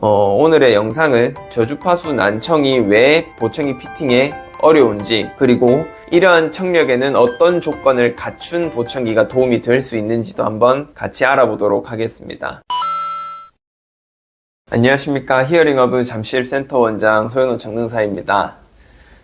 오늘의 영상은 저주파수 난청이 왜 보청기 피팅에 어려운지, 그리고 이러한 청력에는 어떤 조건을 갖춘 보청기가 도움이 될 수 있는지도 한번 같이 알아보도록 하겠습니다. 안녕하십니까. 히어링허브 잠실센터 원장 소현호 정능사입니다.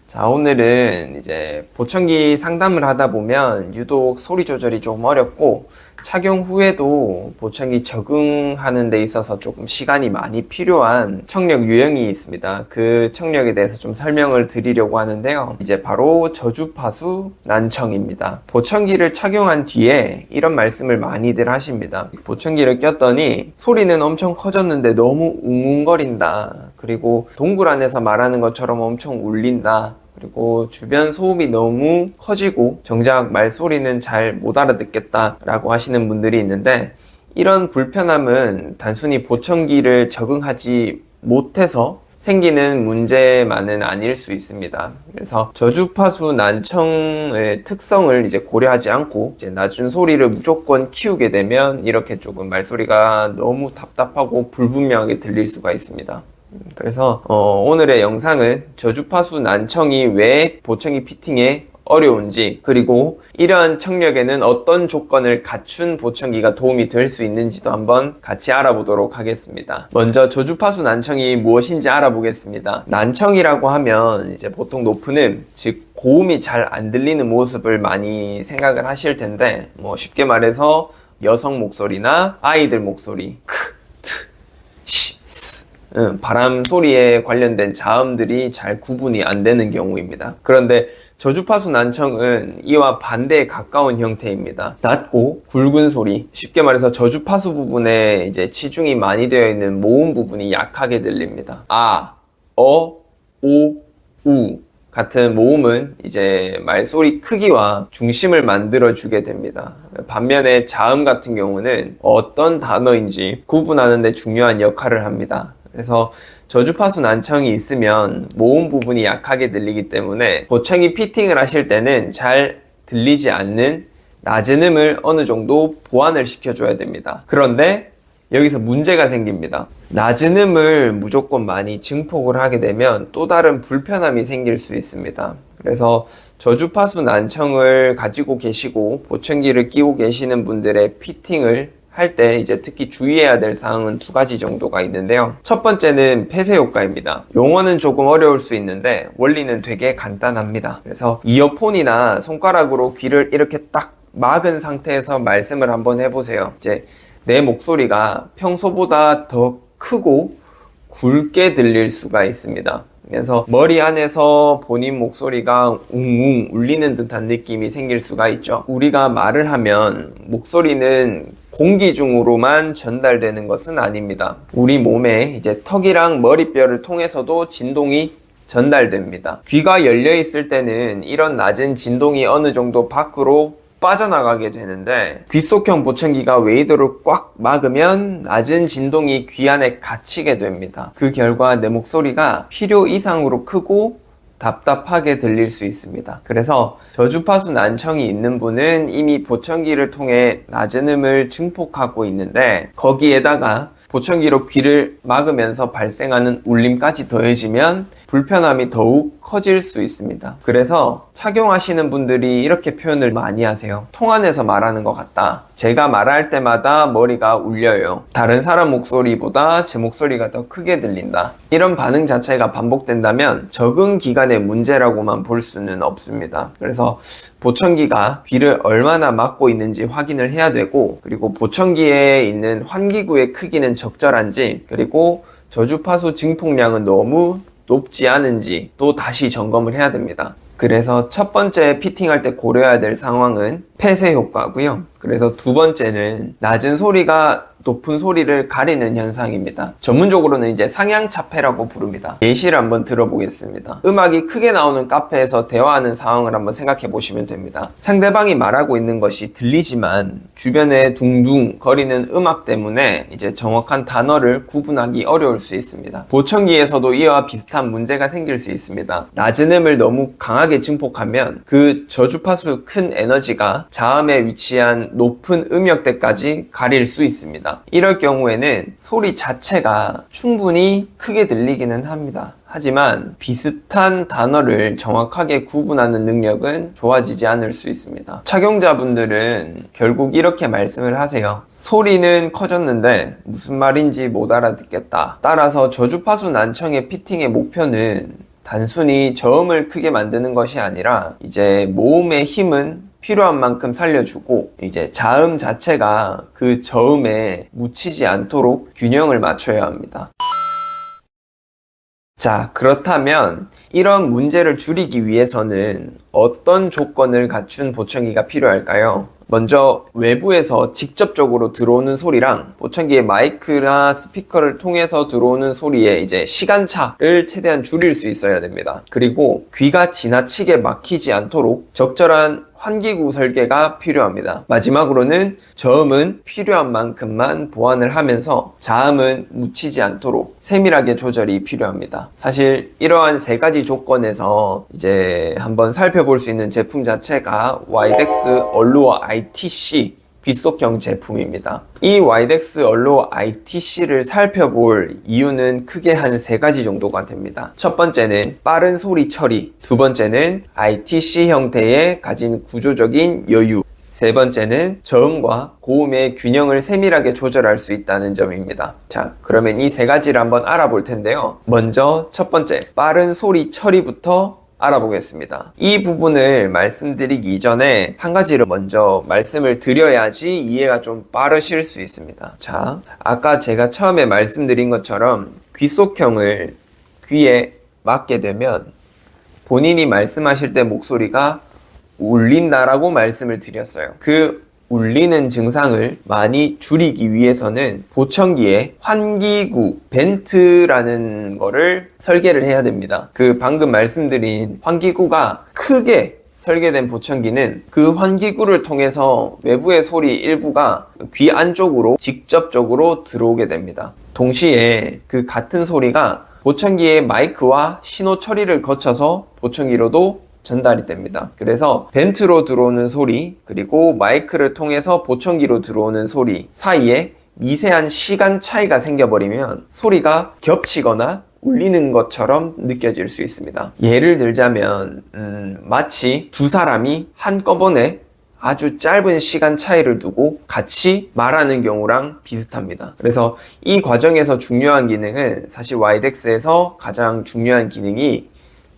자, 오늘은 이제 보청기 상담을 하다 보면 유독 소리 조절이 좀 어렵고 착용 후에도 보청기 적응하는 데 있어서 조금 시간이 많이 필요한 청력 유형이 있습니다. 그 청력에 대해서 좀 설명을 드리려고 하는데요. 이제 바로 저주파수 난청입니다. 보청기를 착용한 뒤에 이런 말씀을 많이들 하십니다. 보청기를 꼈더니 소리는 엄청 커졌는데 너무 웅웅거린다. 그리고 동굴 안에서 말하는 것처럼 엄청 울린다. 그리고 주변 소음이 너무 커지고 정작 말소리는 잘 못 알아듣겠다 라고 하시는 분들이 있는데, 이런 불편함은 단순히 보청기를 적응하지 못해서 생기는 문제만은 아닐 수 있습니다. 그래서 저주파수 난청의 특성을 이제 고려하지 않고 이제 낮은 소리를 무조건 키우게 되면 이렇게 조금 말소리가 너무 답답하고 불분명하게 들릴 수가 있습니다. 그래서 오늘의 영상은 저주파수 난청이 왜 보청기 피팅에 어려운지, 그리고 이러한 청력에는 어떤 조건을 갖춘 보청기가 도움이 될 수 있는지도 한번 같이 알아보도록 하겠습니다. 먼저 저주파수 난청이 무엇인지 알아보겠습니다. 난청이라고 하면 이제 보통 높은 음, 즉 고음이 잘 안 들리는 모습을 많이 생각을 하실 텐데, 쉽게 말해서 여성 목소리나 아이들 목소리, 바람 소리에 관련된 자음들이 잘 구분이 안 되는 경우입니다. 그런데 저주파수 난청은 이와 반대에 가까운 형태입니다. 낮고 굵은 소리, 쉽게 말해서 저주파수 부분에 이제 치중이 많이 되어 있는 모음 부분이 약하게 들립니다. 아, 어, 오, 우 같은 모음은 이제 말소리 크기와 중심을 만들어 주게 됩니다. 반면에 자음 같은 경우는 어떤 단어인지 구분하는 데 중요한 역할을 합니다. 그래서 저주파수 난청이 있으면 모음 부분이 약하게 들리기 때문에 보청기 피팅을 하실 때는 잘 들리지 않는 낮은 음을 어느 정도 보완을 시켜줘야 됩니다. 그런데 여기서 문제가 생깁니다. 낮은 음을 무조건 많이 증폭을 하게 되면 또 다른 불편함이 생길 수 있습니다. 그래서 저주파수 난청을 가지고 계시고 보청기를 끼고 계시는 분들의 피팅을 할 때 이제 특히 주의해야 될 사항은 두 가지 정도가 있는데요. 첫 번째는 폐쇄 효과입니다. 용어는 조금 어려울 수 있는데 원리는 되게 간단합니다. 그래서 이어폰이나 손가락으로 귀를 이렇게 딱 막은 상태에서 말씀을 한번 해보세요. 이제 내 목소리가 평소보다 더 크고 굵게 들릴 수가 있습니다. 그래서 머리 안에서 본인 목소리가 웅웅 울리는 듯한 느낌이 생길 수가 있죠. 우리가 말을 하면 목소리는 공기 중으로만 전달되는 것은 아닙니다. 우리 몸에 이제 턱이랑 머리뼈를 통해서도 진동이 전달됩니다. 귀가 열려 있을 때는 이런 낮은 진동이 어느 정도 밖으로 빠져나가게 되는데, 귓속형 보청기가 웨이더를 꽉 막으면 낮은 진동이 귀 안에 갇히게 됩니다. 그 결과 내 목소리가 필요 이상으로 크고 답답하게 들릴 수 있습니다. 그래서 저주파수 난청이 있는 분은 이미 보청기를 통해 낮은 음을 증폭하고 있는데, 거기에다가 보청기로 귀를 막으면서 발생하는 울림까지 더해지면 불편함이 더욱 커질 수 있습니다. 그래서 착용하시는 분들이 이렇게 표현을 많이 하세요. 통 안에서 말하는 것 같다. 제가 말할 때마다 머리가 울려요. 다른 사람 목소리보다 제 목소리가 더 크게 들린다. 이런 반응 자체가 반복된다면 적응 기간의 문제라고만 볼 수는 없습니다. 그래서 보청기가 귀를 얼마나 막고 있는지 확인을 해야 되고, 그리고 보청기에 있는 환기구의 크기는 적절한지, 그리고 저주파수 증폭량은 너무 높지 않은지 또 다시 점검을 해야 됩니다. 그래서 첫 번째 피팅할 때 고려해야 될 상황은 폐쇄 효과고요. 그래서 두 번째는 낮은 소리가 높은 소리를 가리는 현상입니다. 전문적으로는 이제 상향차폐라고 부릅니다. 예시를 한번 들어보겠습니다. 음악이 크게 나오는 카페에서 대화하는 상황을 한번 생각해 보시면 됩니다. 상대방이 말하고 있는 것이 들리지만 주변에 둥둥 거리는 음악 때문에 이제 정확한 단어를 구분하기 어려울 수 있습니다. 보청기에서도 이와 비슷한 문제가 생길 수 있습니다. 낮은 음을 너무 강하게 증폭하면 그 저주파수 큰 에너지가 자음에 위치한 높은 음역대까지 가릴 수 있습니다. 있습니다. 이럴 경우에는 소리 자체가 충분히 크게 들리기는 합니다. 하지만 비슷한 단어를 정확하게 구분하는 능력은 좋아지지 않을 수 있습니다. 착용자분들은 결국 이렇게 말씀을 하세요. 소리는 커졌는데 무슨 말인지 못 알아듣겠다. 따라서 저주파수 난청의 피팅의 목표는 단순히 저음을 크게 만드는 것이 아니라 이제 모음의 힘은 필요한 만큼 살려주고 이제 자음 자체가 그 저음에 묻히지 않도록 균형을 맞춰야 합니다. 자, 그렇다면 이런 문제를 줄이기 위해서는 어떤 조건을 갖춘 보청기가 필요할까요? 먼저 외부에서 직접적으로 들어오는 소리랑 보청기의 마이크나 스피커를 통해서 들어오는 소리의 이제 시간차를 최대한 줄일 수 있어야 됩니다. 그리고 귀가 지나치게 막히지 않도록 적절한 환기구 설계가 필요합니다. 마지막으로는 저음은 필요한 만큼만 보완을 하면서 자음은 묻히지 않도록 세밀하게 조절이 필요합니다. 사실 이러한 세 가지 조건에서 이제 한번 살펴볼 수 있는 제품 자체가 와이덱스 얼루어 ITC 귓속형 제품입니다. 이 와이덱스 얼루어 ITC를 살펴볼 이유는 크게 한 세 가지 정도가 됩니다. 첫 번째는 빠른 소리 처리, 두 번째는 ITC 형태의 가진 구조적인 여유, 세 번째는 저음과 고음의 균형을 세밀하게 조절할 수 있다는 점입니다. 자, 그러면 이 세 가지를 한번 알아볼 텐데요. 먼저 첫 번째, 빠른 소리 처리부터 알아보겠습니다. 이 부분을 말씀드리기 이전에 한 가지를 먼저 말씀을 드려야지 이해가 좀 빠르실 수 있습니다. 자, 아까 제가 처음에 말씀드린 것처럼 귓속형을 귀에 맞게 되면 본인이 말씀하실 때 목소리가 울린다라고 말씀을 드렸어요. 그 울리는 증상을 많이 줄이기 위해서는 보청기에 환기구, 벤트라는 거를 설계를 해야 됩니다. 그 방금 말씀드린 환기구가 크게 설계된 보청기는 그 환기구를 통해서 외부의 소리 일부가 귀 안쪽으로 직접적으로 들어오게 됩니다. 동시에 그 같은 소리가 보청기의 마이크와 신호 처리를 거쳐서 보청기로도 전달이 됩니다. 그래서 벤트로 들어오는 소리 그리고 마이크를 통해서 보청기로 들어오는 소리 사이에 미세한 시간 차이가 생겨버리면 소리가 겹치거나 울리는 것처럼 느껴질 수 있습니다. 예를 들자면 마치 두 사람이 한꺼번에 아주 짧은 시간 차이를 두고 같이 말하는 경우랑 비슷합니다. 그래서 이 과정에서 중요한 기능은 사실 와이덱스에서 가장 중요한 기능이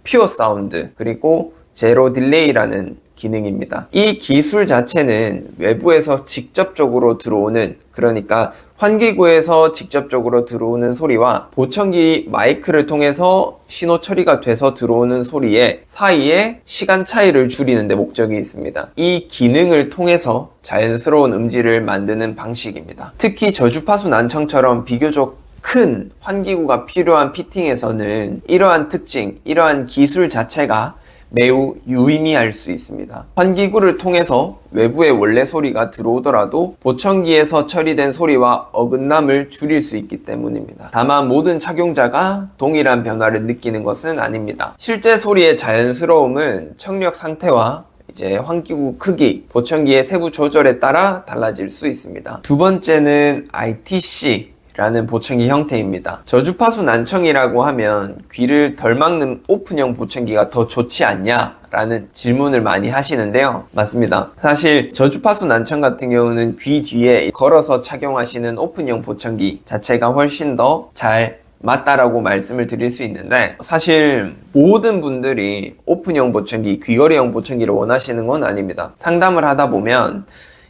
퓨어 사운드 그리고 제로 딜레이라는 기능입니다. 이 기술 자체는 외부에서 직접적으로 들어오는 그러니까 환기구에서 직접적으로 들어오는 소리와 보청기 마이크를 통해서 신호 처리가 돼서 들어오는 소리의 사이에 시간 차이를 줄이는 데 목적이 있습니다. 이 기능을 통해서 자연스러운 음질을 만드는 방식입니다. 특히 저주파수 난청처럼 비교적 큰 환기구가 필요한 피팅에서는 이러한 특징, 이러한 기술 자체가 매우 유의미할 수 있습니다. 환기구를 통해서 외부의 원래 소리가 들어오더라도 보청기에서 처리된 소리와 어긋남을 줄일 수 있기 때문입니다. 다만 모든 착용자가 동일한 변화를 느끼는 것은 아닙니다. 실제 소리의 자연스러움은 청력 상태와 이제 환기구 크기, 보청기의 세부 조절에 따라 달라질 수 있습니다. 두 번째는 ITC 라는 보청기 형태입니다. 저주파수 난청이라고 하면 귀를 덜 막는 오픈형 보청기가 더 좋지 않냐? 라는 질문을 많이 하시는데요. 맞습니다. 사실 저주파수 난청 같은 경우는 귀 뒤에 걸어서 착용하시는 오픈형 보청기 자체가 훨씬 더 잘 맞다라고 말씀을 드릴 수 있는데 사실 모든 분들이 오픈형 보청기, 귀걸이형 보청기를 원하시는 건 아닙니다. 상담을 하다 보면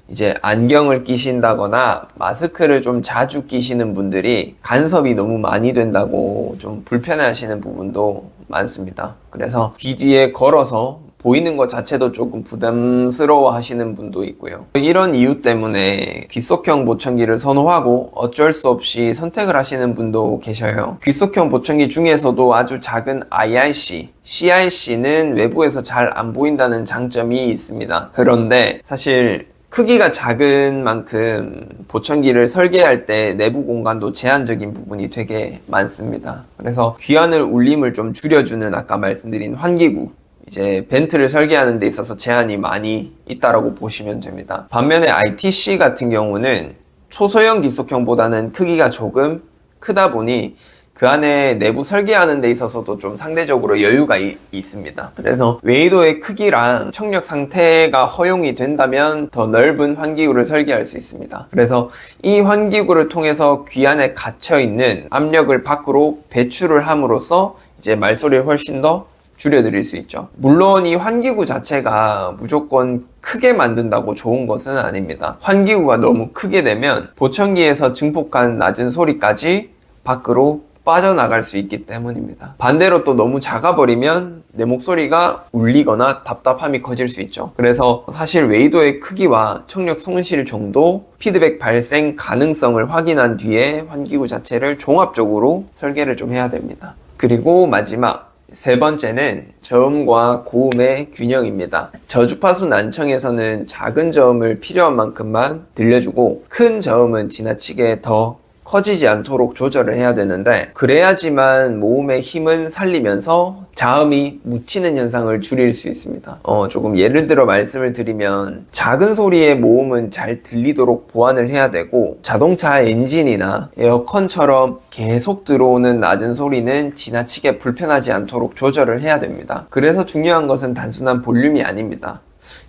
이제 안경을 끼신다거나 마스크를 좀 자주 끼시는 분들이 간섭이 너무 많이 된다고 좀 불편해 하시는 부분도 많습니다. 그래서 귀 뒤에 걸어서 보이는 것 자체도 조금 부담스러워 하시는 분도 있고요. 이런 이유 때문에 귓속형 보청기를 선호하고 어쩔 수 없이 선택을 하시는 분도 계셔요. 귓속형 보청기 중에서도 아주 작은 IRC, CRC는 외부에서 잘 안 보인다는 장점이 있습니다. 그런데 사실 크기가 작은 만큼 보청기를 설계할 때 내부 공간도 제한적인 부분이 되게 많습니다. 그래서 귀환을 울림을 좀 줄여주는 아까 말씀드린 환기구, 이제 벤트를 설계하는 데 있어서 제한이 많이 있다라고 보시면 됩니다. 반면에 ITC 같은 경우는 초소형 기속형보다는 크기가 조금 크다 보니 그 안에 내부 설계하는 데 있어서도 좀 상대적으로 여유가 있습니다. 그래서 웨이도의 크기랑 청력 상태가 허용이 된다면 더 넓은 환기구를 설계할 수 있습니다. 그래서 이 환기구를 통해서 귀 안에 갇혀 있는 압력을 밖으로 배출을 함으로써 이제 말소리를 훨씬 더 줄여드릴 수 있죠. 물론 이 환기구 자체가 무조건 크게 만든다고 좋은 것은 아닙니다. 환기구가 너무 크게 되면 보청기에서 증폭한 낮은 소리까지 밖으로 빠져나갈 수 있기 때문입니다. 반대로 또 너무 작아버리면 내 목소리가 울리거나 답답함이 커질 수 있죠. 그래서 사실 웨이도의 크기와 청력 손실 정도, 피드백 발생 가능성을 확인한 뒤에 환기구 자체를 종합적으로 설계를 좀 해야 됩니다. 그리고 마지막 세 번째는 저음과 고음의 균형입니다. 저주파수 난청에서는 작은 저음을 필요한 만큼만 들려주고 큰 저음은 지나치게 더 커지지 않도록 조절을 해야 되는데 그래야지만 모음의 힘은 살리면서 자음이 묻히는 현상을 줄일 수 있습니다. 조금 예를 들어 말씀을 드리면 작은 소리의 모음은 잘 들리도록 보완을 해야 되고 자동차 엔진이나 에어컨처럼 계속 들어오는 낮은 소리는 지나치게 불편하지 않도록 조절을 해야 됩니다. 그래서 중요한 것은 단순한 볼륨이 아닙니다.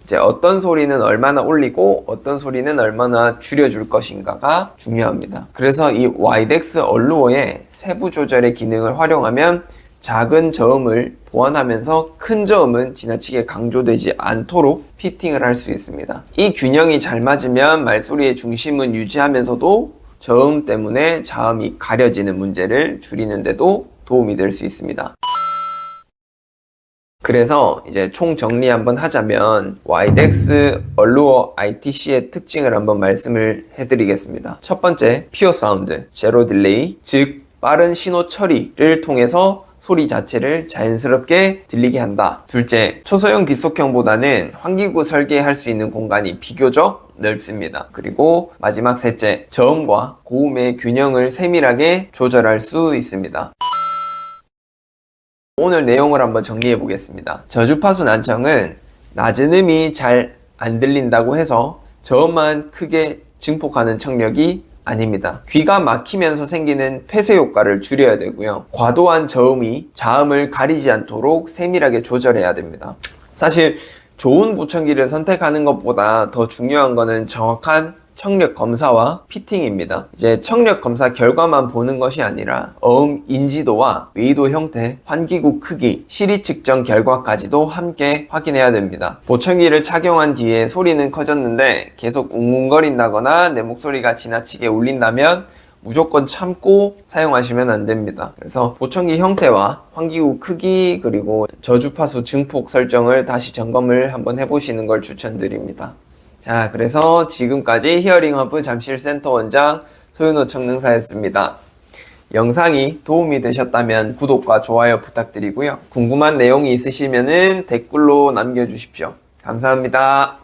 이제 어떤 소리는 얼마나 올리고 어떤 소리는 얼마나 줄여줄 것인가가 중요합니다. 그래서 이 와이덱스 얼루어의 세부 조절의 기능을 활용하면 작은 저음을 보완하면서 큰 저음은 지나치게 강조되지 않도록 피팅을 할 수 있습니다. 이 균형이 잘 맞으면 말소리의 중심은 유지하면서도 저음 때문에 자음이 가려지는 문제를 줄이는 데도 도움이 될 수 있습니다. 그래서 이제 총 정리 한번 하자면 와이덱스 얼루어 ITC의 특징을 한번 말씀을 해드리겠습니다. 첫 번째, 퓨어 사운드, 제로 딜레이, 즉 빠른 신호 처리를 통해서 소리 자체를 자연스럽게 들리게 한다. 둘째, 초소형 기속형보다는 환기구 설계할 수 있는 공간이 비교적 넓습니다. 그리고 마지막 셋째, 저음과 고음의 균형을 세밀하게 조절할 수 있습니다. 오늘 내용을 한번 정리해 보겠습니다. 저주파수 난청은 낮은 음이 잘 안 들린다고 해서 저음만 크게 증폭하는 청력이 아닙니다. 귀가 막히면서 생기는 폐쇄 효과를 줄여야 되고요. 과도한 저음이 자음을 가리지 않도록 세밀하게 조절해야 됩니다. 사실 좋은 보청기를 선택하는 것보다 더 중요한 거는 정확한 청력 검사와 피팅입니다. 이제 청력 검사 결과만 보는 것이 아니라 어음 인지도와 웨이도 형태, 환기구 크기, 시리 측정 결과까지도 함께 확인해야 됩니다. 보청기를 착용한 뒤에 소리는 커졌는데 계속 웅웅거린다거나 내 목소리가 지나치게 울린다면 무조건 참고 사용하시면 안 됩니다. 그래서 보청기 형태와 환기구 크기 그리고 저주파수 증폭 설정을 다시 점검을 한번 해보시는 걸 추천드립니다. 자, 그래서 지금까지 히어링허브 잠실센터 원장 소윤호 청능사였습니다. 영상이 도움이 되셨다면 구독과 좋아요 부탁드리고요. 궁금한 내용이 있으시면 댓글로 남겨주십시오. 감사합니다.